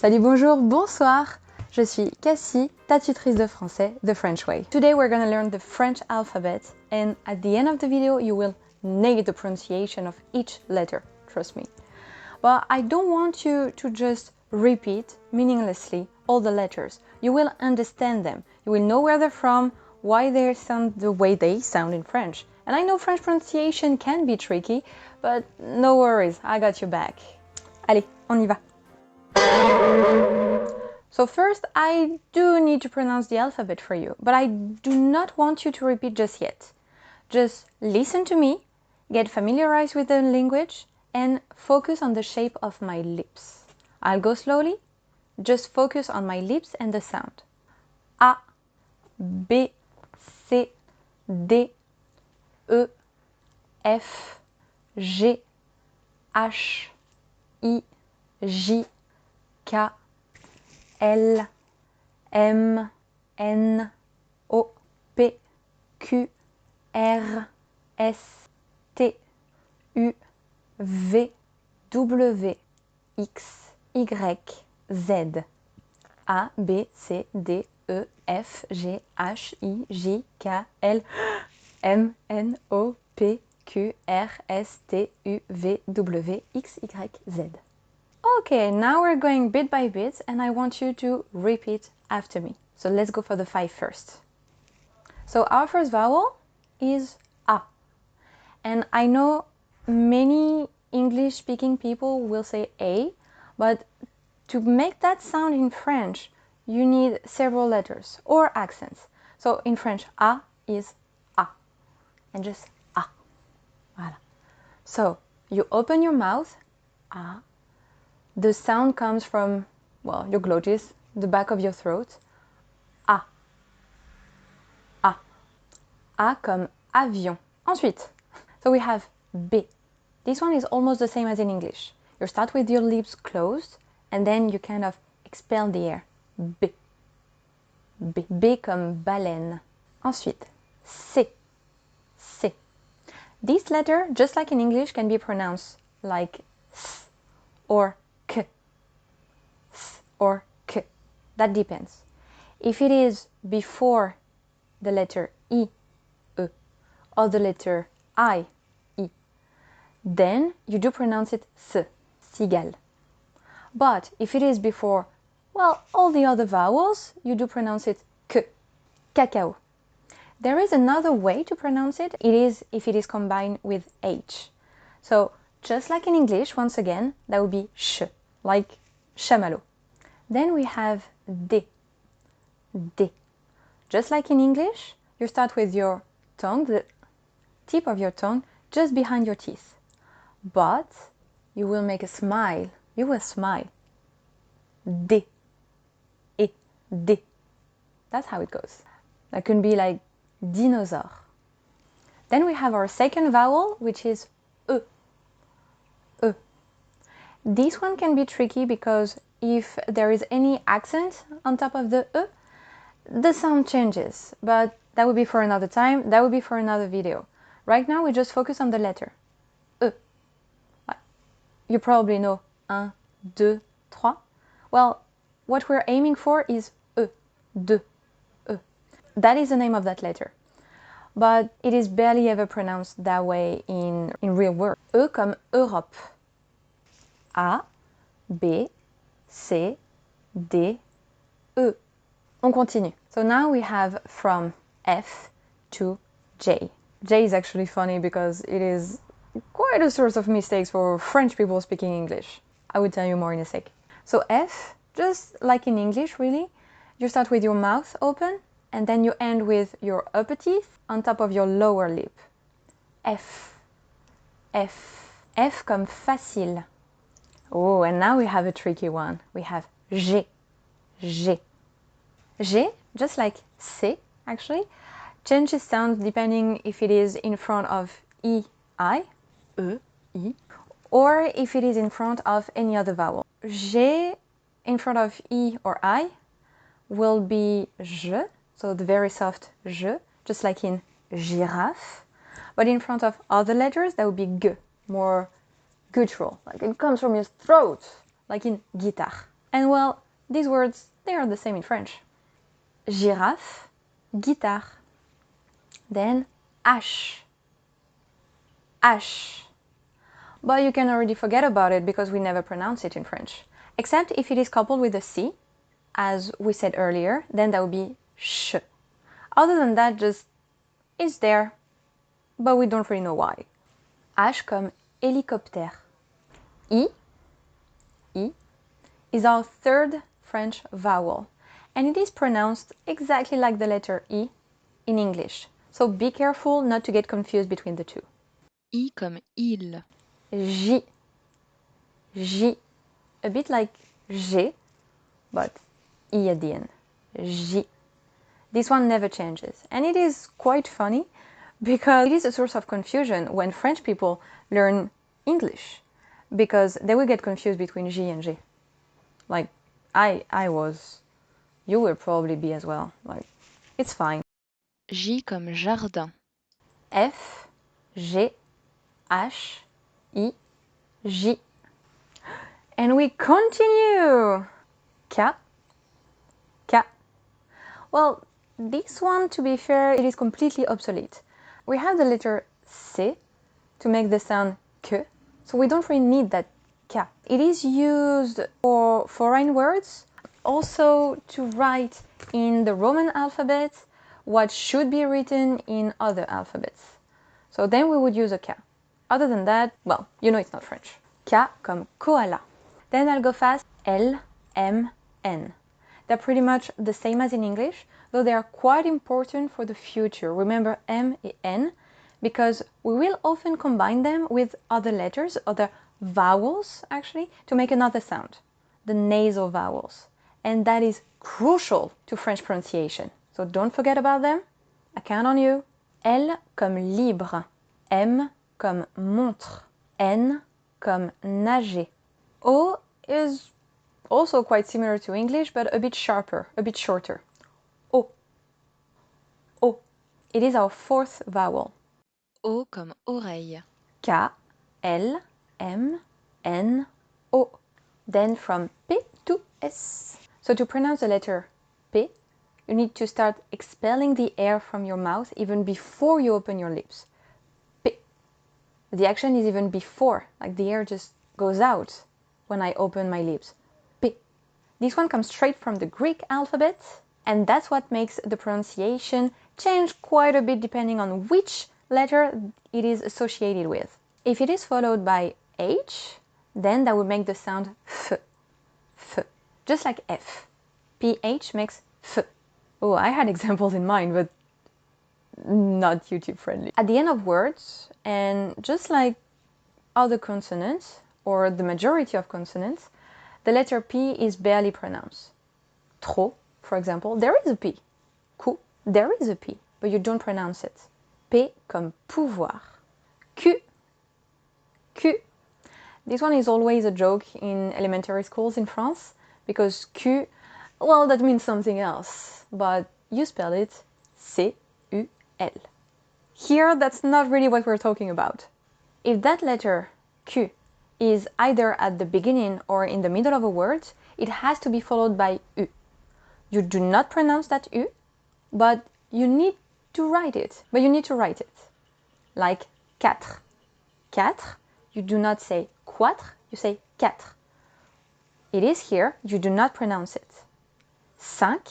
Salut, bonjour, bonsoir. Je suis Cassie, ta tutrice de français, The French Way. Today we're gonna learn the French alphabet, and at the end of the video you will nail the pronunciation of each letter, trust me. But I don't want you to just repeat meaninglessly all the letters. You will understand them. You will know where they're from, why they sound the way they sound in French. And I know French pronunciation can be tricky, but no worries, I got your back. Allez, on y va. So first, I do need to pronounce the alphabet for you, but I do not want you to repeat just yet. Just listen to me, get familiarized with the language, and focus on the shape of my lips. I'll go slowly. Just focus on my lips and the sound. A, B, C, D, E, F, G, H, I, J, K, L, M, N, O, P, Q, R, S, T, U, V, W, X, Y, Z. A, B, C, D, E, F, G, H, I, J, K, L, M, N, O, P, Q, R, S, T, U, V, W, X, Y, Z. Okay, now we're going bit by bit and I want you to repeat after me. So let's go for the 5 first. So our first vowel is A. And I know many English speaking people will say A, but to make that sound in French, you need several letters or accents. So in French, A is A, and just A. Voilà. So you open your mouth, A. The sound comes from, well, your glottis, the back of your throat. A. A. A comme avion. Ensuite, so we have B. This one is almost the same as in English. You start with your lips closed, and then you kind of expel the air. B. B. B comme baleine. Ensuite, C. C. This letter, just like in English, can be pronounced like S or K. S or K. That depends. If it is before the letter I, E, or the letter I, then you do pronounce it S, cigale. But if it is before, well, all the other vowels, you do pronounce it K, cacao. There is another way to pronounce it. It is if it is combined with H. So just like in English, once again, that would be sh, like chamallow. Then we have D, D. Just like in English, you start with your tongue, the tip of your tongue, just behind your teeth. But you will make a smile. You will smile. D. E. D. That's how it goes. That can be like dinosaur. Then we have our second vowel, which is E. E. This one can be tricky because if there is any accent on top of the E, the sound changes. But that would be for another time. That would be for another video. Right now, we just focus on the letter. E. You probably know 1, 2, 3. Well, what we're aiming for is E, 2, E. That is the name of that letter. But it is barely ever pronounced that way in real world. E comme Europe. A, B, C, D, E. On continue. So now we have from F to J. J is actually funny because it is quite a source of mistakes for French people speaking English. I will tell you more in a sec. So F, just like in English really, you start with your mouth open and then you end with your upper teeth on top of your lower lip. F, F, F comme facile. Oh, and now we have a tricky one. We have G, G. G, just like C actually, changes sound depending if it is in front of E, I, E, I, or if it is in front of any other vowel. G in front of I or I will be je, so the very soft je, just like in giraffe. But in front of other letters, that would be g, more guttural, like it comes from your throat, like in guitar. And well, these words, they are the same in French. Giraffe, guitare. Then hache, hache. But you can already forget about it because we never pronounce it in French. Except if it is coupled with a C, as we said earlier, then that would be sh. Other than that, just it's there, but we don't really know why. H comme hélicoptère. I is our third French vowel, and it is pronounced exactly like the letter I in English. So be careful not to get confused between the two. I comme il. J. J. A bit like G, but I at the end. J. This one never changes, and it is quite funny because it is a source of confusion when French people learn English, because they will get confused between J and G. Like, I was. You will probably be as well. Like, it's fine. J comme jardin. F, G, H, I, J. And we continue. K, K. Well, this one, to be fair, it is completely obsolete. We have the letter C to make the sound K, so we don't really need that K. It is used for foreign words, also to write in the Roman alphabet what should be written in other alphabets. So then we would use a K. Other than that, well, you know it's not French. K comme koala. Then I'll go fast. L, M, N. They're pretty much the same as in English, though they are quite important for the future. Remember M and N, because we will often combine them with other letters, other vowels actually, to make another sound, the nasal vowels. And that is crucial to French pronunciation. So don't forget about them. I count on you. L comme libre, M comme montre, N comme nager. O is also quite similar to English, but a bit sharper, a bit shorter. O. O. It is our fourth vowel. O comme oreille. K, L, M, N, O. Then from P to S. So to pronounce the letter P, you need to start expelling the air from your mouth even before you open your lips. P. The action is even before, like the air just goes out when I open my lips. P. This one comes straight from the Greek alphabet, and that's what makes the pronunciation change quite a bit depending on which letter it is associated with. If it is followed by H, then that would make the sound F. F. Just like F. PH makes F. Oh, I had examples in mind, but not YouTube friendly. At the end of words, and just like other consonants, or the majority of consonants, the letter P is barely pronounced. Trop, for example, there is a P. Coup, there is a P, but you don't pronounce it. P comme pouvoir. Q, Q. This one is always a joke in elementary schools in France, because Q, well, that means something else, but you spell it C-U-L. Here, that's not really what we're talking about. If that letter Q is either at the beginning or in the middle of a word, it has to be followed by U. You do not pronounce that U, but you need to write it. Like quatre. Quatre, you do not say quatre, you say quatre. It is here, you do not pronounce it. Cinq,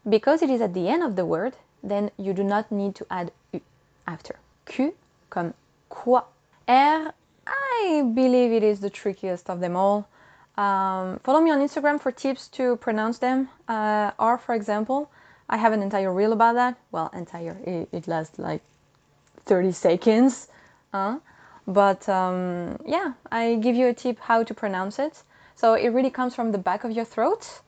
because it is at the end of the word, then you do not need to add U after. Q comme quoi. R, I believe it is the trickiest of them all. Follow me on Instagram for tips to pronounce them. R, for example, I have an entire reel about that. Well, entire, it lasts like 30 seconds. But yeah, I give you a tip how to pronounce it. So it really comes from the back of your throat.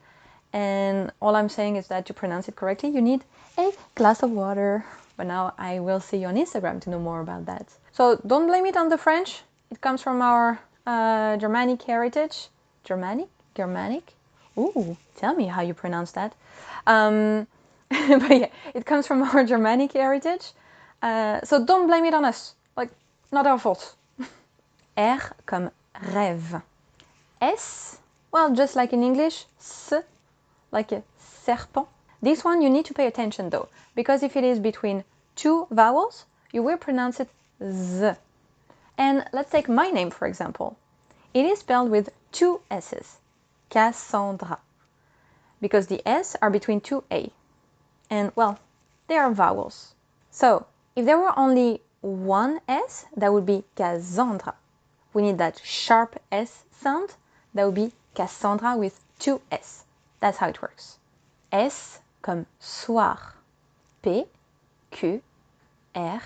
And all I'm saying is that to pronounce it correctly, you need a glass of water. But now I will see you on Instagram to know more about that. So don't blame it on the French. It comes from our Germanic heritage. Germanic? Ooh, tell me how you pronounce that. But yeah, it comes from our Germanic heritage. So don't blame it on us. Like, not our fault. R comme rêve. S, Well, just like in English, s, like a serpent. This one you need to pay attention though, because if it is between two vowels, you will pronounce it z. And let's take my name, for example. It is spelled with two S's, Cassandra, because the S are between two A. And, well, they are vowels. So, if there were only one S, that would be Cassandra. We need that sharp S sound, that would be Cassandra with two S. That's how it works. S comme soir. P, Q, R,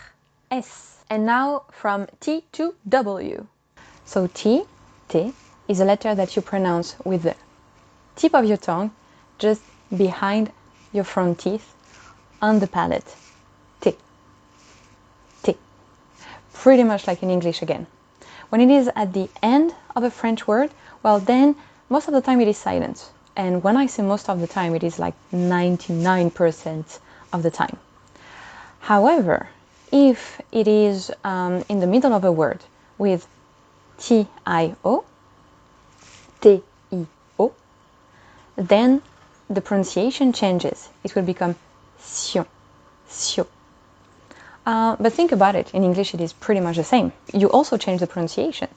S. And now from T to W. So T, T, is a letter that you pronounce with the tip of your tongue, just behind your front teeth, on the palate. T, T. Pretty much like in English again. When it is at the end of a French word, well then, most of the time it is silent. And when I say most of the time, it is like 99% of the time. However, if it is in the middle of a word with T-I-O, T-I-O, then the pronunciation changes. It will become sion, sio. But think about it. In English, it is pretty much the same. You also change the pronunciation.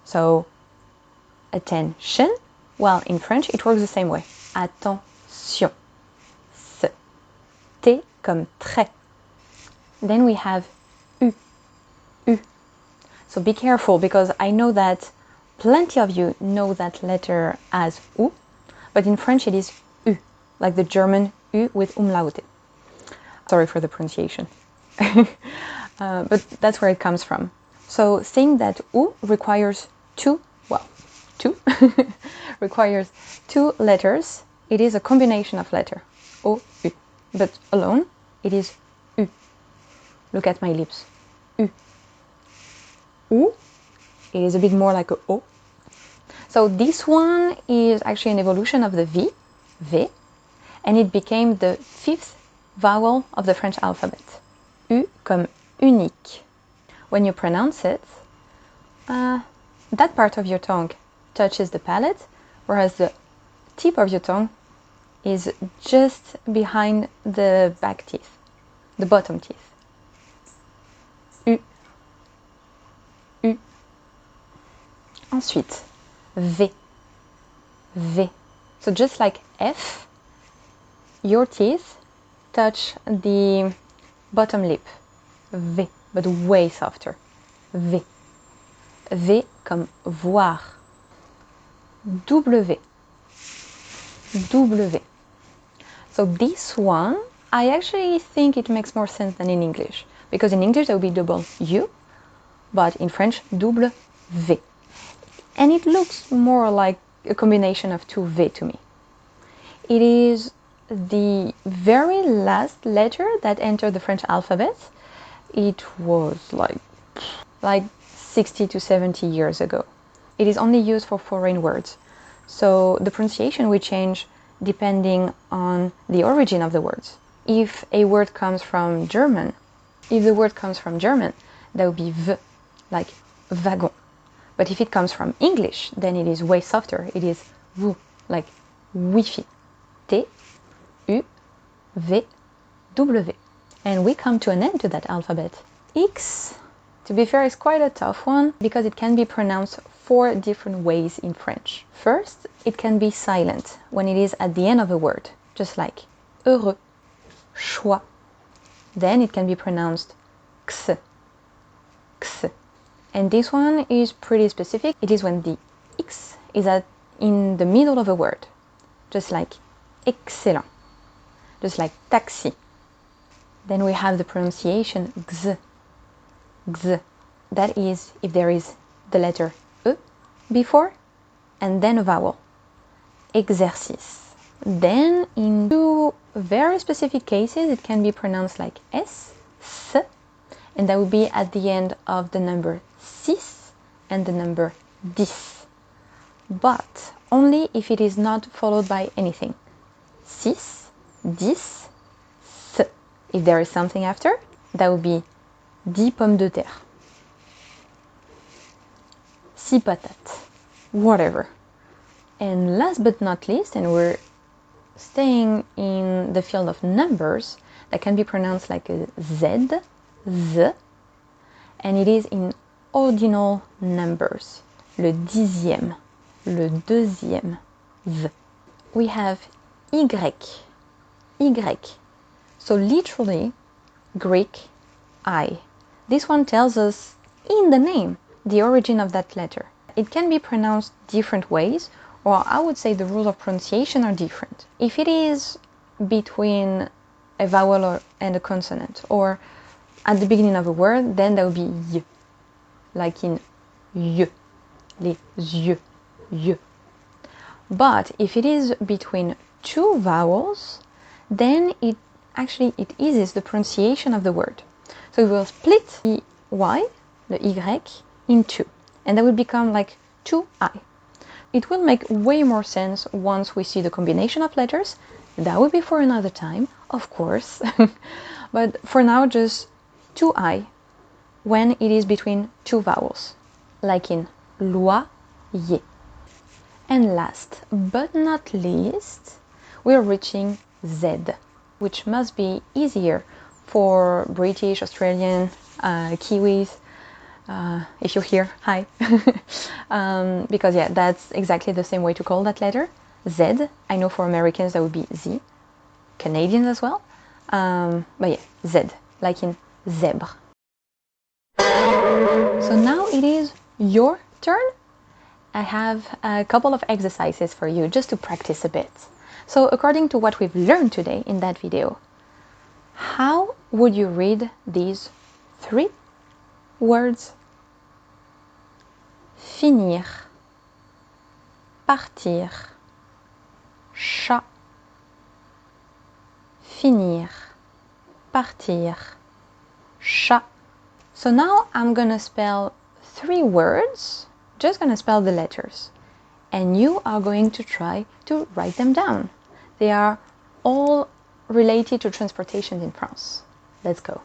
So, attention. Well, in French, it works the same way. Attention. S. T comme très. Then we have U. U. So be careful, because I know that plenty of you know that letter as U, but in French it is U, like the German U with umlaut. Sorry for the pronunciation. But that's where it comes from. So saying that U requires two requires two letters. It is a combination of letter O, U. But alone, it is U. Look at my lips. U. U. It is a bit more like a O. So this one is actually an evolution of the V, V, and it became the fifth vowel of the French alphabet. U comme unique. When you pronounce it, that part of your tongue touches the palate, whereas the tip of your tongue is just behind the back teeth, the bottom teeth. U. U. Ensuite, V. V. So just like F, your teeth touch the bottom lip. V, but way softer. V. V comme voir. W. W. So this one, I actually think it makes more sense than in English. Because in English there would be double U, but in French, double V. And it looks more like a combination of two V to me. It is the very last letter that entered the French alphabet. It was like 60 to 70 years ago. It is only used for foreign words. So the pronunciation will change depending on the origin of the words. If a word comes from German, that would be V, like wagon. But if it comes from English, then it is way softer. It is V, like Wi-Fi. T, U, V, W. And we come to an end to that alphabet. X, to be fair, is quite a tough one because it can be pronounced 4 different ways in French. First, it can be silent when it is at the end of a word, just like heureux, choix. Then it can be pronounced x, x. And this one is pretty specific. It is when the X is in the middle of a word, just like excellent, just like taxi. Then we have the pronunciation x, x. That is if there is the letter E before and then a vowel. Exercice. Then in 2 very specific cases, it can be pronounced like S, S, and that would be at the end of the number 6 and the number 10. But only if it is not followed by anything. 6, 10, s. If there is something after, that would be 10 pommes de terre. 6 patates. Whatever. And last but not least, and we're staying in the field of numbers, that can be pronounced like a Z, Z, and it is in ordinal numbers. Le dixième, le deuxième, Z. We have Y, Y. So literally, Greek, I. This one tells us in the name the origin of that letter. It can be pronounced different ways, or I would say the rules of pronunciation are different. If it is between a vowel and a consonant, or at the beginning of a word, then that would be Y, like in Y, les yeux, Y. But if it is between two vowels, then it eases the pronunciation of the word. So we will split the Y, the Y, in two, and that will become like 2I. It will make way more sense once we see the combination of letters. That will be for another time, of course. But for now, just 2I when it is between two vowels, like in loyer. And last but not least, we're reaching Z, which must be easier for British, Australian, Kiwis. If you're here, hi. Because yeah, that's exactly the same way to call that letter. Z. I know for Americans that would be Z. Canadians as well. But yeah, Z, like in zebra. So now it is your turn. I have a couple of exercises for you just to practice a bit. So according to what we've learned today in that video, how would you read these three words? Finir, partir, chat. Finir, partir, chat. So now I'm gonna spell three words, just gonna spell the letters, and you are going to try to write them down. They are all related to transportation in France. Let's go.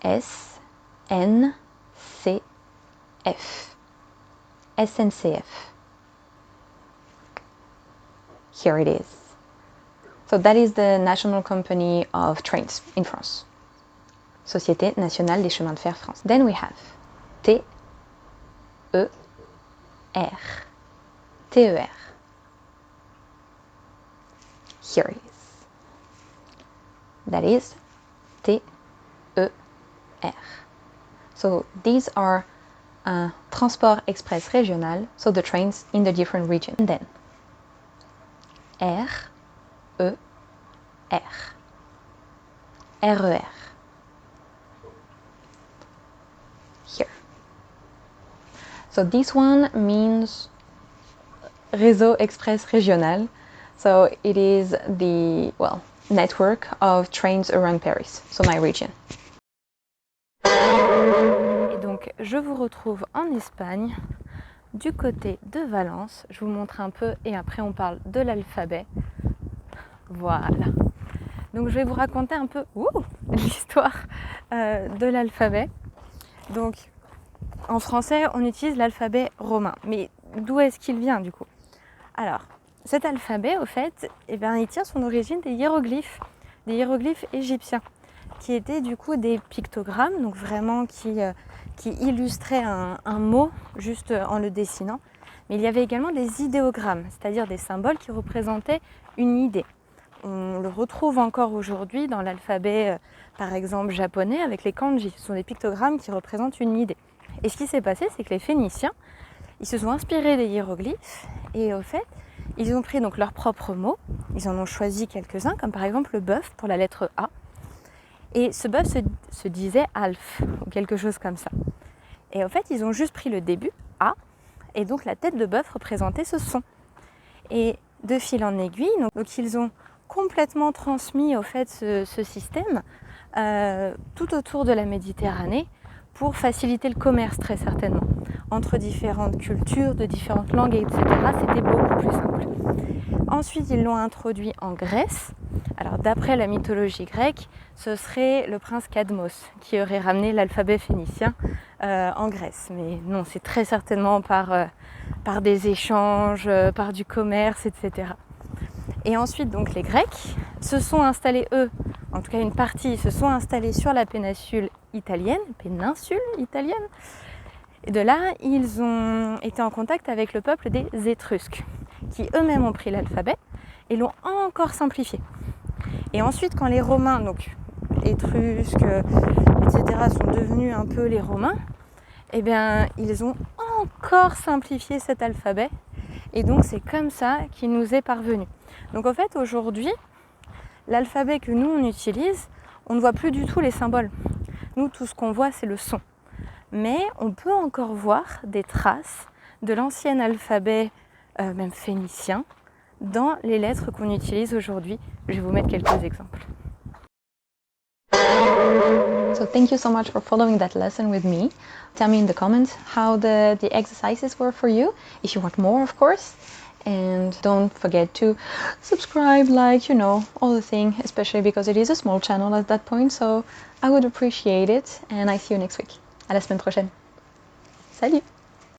S, N, C, F. SNCF. Here it is. So that is the national company of trains in France. Société Nationale des Chemins de Fer France. Then we have T, E, R. TER. Here it is. That is TER. So these are Transport Express Régional, so the trains in the different regions. And then RER. RER. Here. So this one means Réseau Express Régional. So it is the, network of trains around Paris, so my region. Et donc, je vous retrouve en Espagne, du côté de Valence. Je vous montre un peu et après on parle de l'alphabet. Voilà. Donc, je vais vous raconter un peu l'histoire de l'alphabet. Donc, en français, on utilise l'alphabet romain. Mais d'où est-ce qu'il vient du coup? Alors, cet alphabet, au fait, il tient son origine des hiéroglyphes égyptiens, qui étaient du coup des pictogrammes, donc vraiment qui illustraient un mot juste en le dessinant. Mais il y avait également des idéogrammes, c'est-à-dire des symboles qui représentaient une idée. On le retrouve encore aujourd'hui dans l'alphabet, par exemple japonais, avec les kanji. Ce sont des pictogrammes qui représentent une idée. Et ce qui s'est passé, c'est que les Phéniciens, ils se sont inspirés des hiéroglyphes et au fait, ils ont pris donc leurs propres mots. Ils en ont choisi quelques-uns, comme par exemple le bœuf pour la lettre A. Et ce bœuf se disait Alf ou quelque chose comme ça. Et au fait, ils ont juste pris le début, A, et donc la tête de bœuf représentait ce son. Et de fil en aiguille, donc ils ont complètement transmis au fait ce système tout autour de la Méditerranée pour faciliter le commerce très certainement. Entre différentes cultures, de différentes langues, etc. C'était beaucoup plus simple. Ensuite, ils l'ont introduit en Grèce. Alors d'après la mythologie grecque, ce serait le prince Cadmos qui aurait ramené l'alphabet phénicien en Grèce. Mais non, c'est très certainement par par des échanges, par du commerce, etc. Et ensuite, donc, les Grecs se sont installés, eux, en tout cas une partie, se sont installés sur la péninsule italienne. Et de là, ils ont été en contact avec le peuple des Étrusques, qui eux-mêmes ont pris l'alphabet et l'ont encore simplifié. Et ensuite, quand les Romains, donc Étrusques, etc., sont devenus un peu les Romains, eh bien, ils ont encore simplifié cet alphabet. Et donc, c'est comme ça qu'il nous est parvenu. Donc, en fait, aujourd'hui, l'alphabet que nous, on utilise, on ne voit plus du tout les symboles. Nous, tout ce qu'on voit, c'est le son. Mais on peut encore voir des traces de l'ancien alphabet, même phénicien, dans les lettres qu'on utilise aujourd'hui. Je vais vous mettre quelques exemples. So thank you so much for following that lesson with me. Tell me in the comments how the exercises were for you, if you want more, of course. And don't forget to subscribe, like, all the thing, especially because it is a small channel at that point. So I would appreciate it. And I see you next week. À la semaine prochaine. Salut!